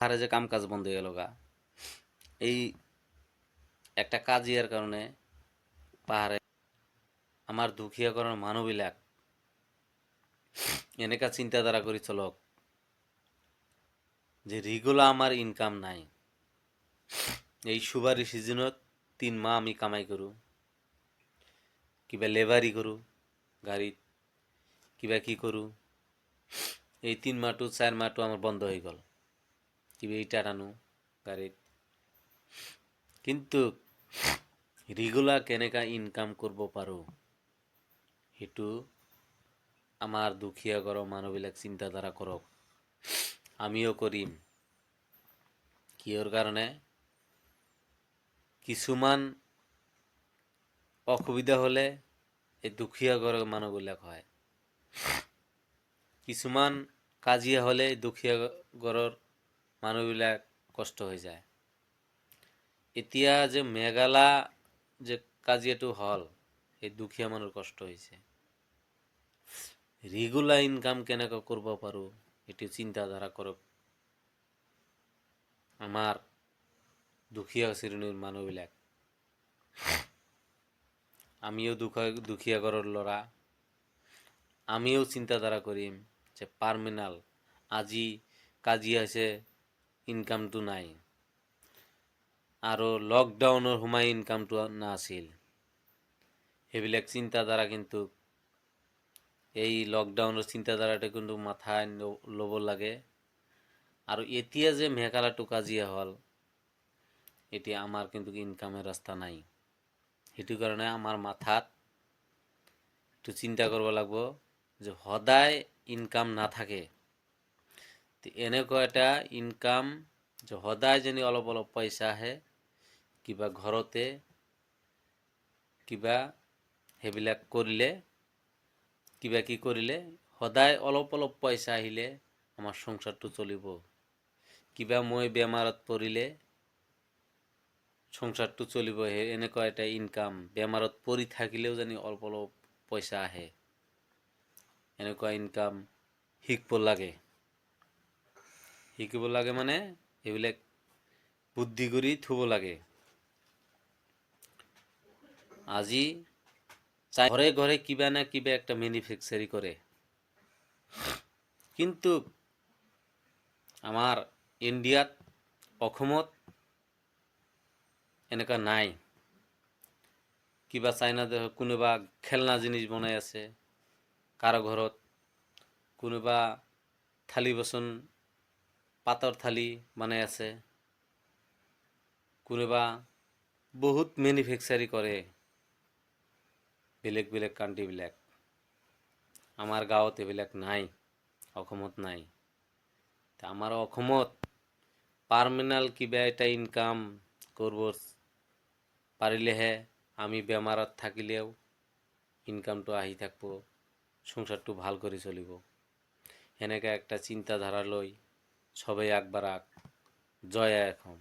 পাহাড়ে যে কাম কাজ বন্ধ হয়ে গেল গা, এই একটা কাজিয়ার কারণে পাহাড়ে আমার দুখিয়া করার মানুহবিলাক এনেকা চিন্তাধারা কৰি চলক যে ৰেগুলাৰ আমাৰ ইনকাম নাই। এই সুবাৰি সিজনত 3 মাহ আমি কামাই কৰোঁ, কিবা লেবাৰি কৰোঁ, গাড়ীত কিবা কি কৰোঁ। এই 3 মাহটো 4 মাহটো আমার বন্ধ হয়ে গেল, কিবা ইটা আনো গাড়ীত। কিন্তু রেগুলার কেনেকা ইনকাম করব পাৰোঁ সেইটো আমাৰ দুখীয়া ঘৰৰ মানুহবিলাক চিন্তাধাৰা কৰক। আমিও কৰিম। কিহৰ কাৰণে? কিছুমান অসুবিধা হলে এই দুখীয়া ঘৰৰ মানুহবিলাক হয়, কিছুমান কাজিয়া হলে দুখীয়া ঘৰৰ মানুহবিলাক কষ্ট হৈ যায়। এতিয়া যে মেঘালা যে কাজিয়াটো হল, এই দুখীয়া মানুহৰ কষ্ট হৈছে। ৰেগুলাৰ ইনকাম কেনেকৈ কৰিব পাৰোঁ এইটো চিন্তাধাৰা কৰক আমাৰ দুখীয়া শ্ৰেণীৰ মানুহবিলাক। আমিও দুখীয়া ঘৰৰ ল'ৰা, আমিও চিন্তাধাৰা কৰিম যে পাৰ্মিনাল আজি কাজিয়া হৈছে, ইনকামটো নাই, আৰু লকডাউনৰ সময় ইনকামটো নাছিল। সেইবিলাক চিন্তাধাৰা কিন্তু এই লকডাউনৰ চিন্তাধাৰাটো কিন্তু মাথায় ল'ব লাগে। আৰু এতিয়া যে মেঘালয়টো কাজিয়া হ'ল, এতিয়া আমাৰ কিন্তু ইনকামেৰ ৰাস্তা নাই। সেইটো কাৰণে আমাৰ মাথাত একটু চিন্তা কৰিব লাগিব যে সদায় ইনকাম নাথাকে, এনেকুৱা এটা ইনকাম যে সদায় যেন অলপ অলপ পইচা আহে, কিবা ঘৰতে কিবা সেইবিলাক কৰিলে, কিবা কি কৰিলে সদায় অলপ অলপ পইচা আহিলে আমাৰ সংসাৰটো চলিব। কিবা মই বেমাৰত পৰিলে সংসাৰটো চলিব, এনেকুৱা এটা ইনকাম। বেমাৰত পৰি থাকিলেও যেন অলপ অলপ পইচা আহে, এনেকুৱা ইনকাম শিকিব লাগে। শিকিব লাগে মানে এইবিলাক বুদ্ধি কৰি থব লাগে। আজি ঘৰে ঘৰে কিবা না কিবা একটা ম্যানুফ্যাকচাৰি কৰে, কিন্তু আমাৰ ইণ্ডিয়াত অসমত এনেকুৱা নাই। কিবা চাইনা দেশত কোনোবা খেলনা জিনিস বনাই আছে কাৰো ঘৰত, কোনোবা থালি বাচন পাতৰ থালি বনাই আছে, কোনোবা বহুত ম্যানুফ্যাকচাৰি কৰে বেলেগ বেলেগ কাণ্ট্ৰিবিলাক। আমাৰ গাঁৱত এইবিলাক নাই, অসমত নাই। আমাৰ অসমত পাৰ্মিনাল কিবা এটা ইনকাম কৰিব পাৰিলেহে আমি বেমাৰত থাকিলেও ইনকামটো আহি থাকিব, সংসাৰটো ভাল কৰি চলিব। সেনেকা একটা চিন্তাধাৰা লৈ সবাই আগবাঢ়ক। জয় আই অসম।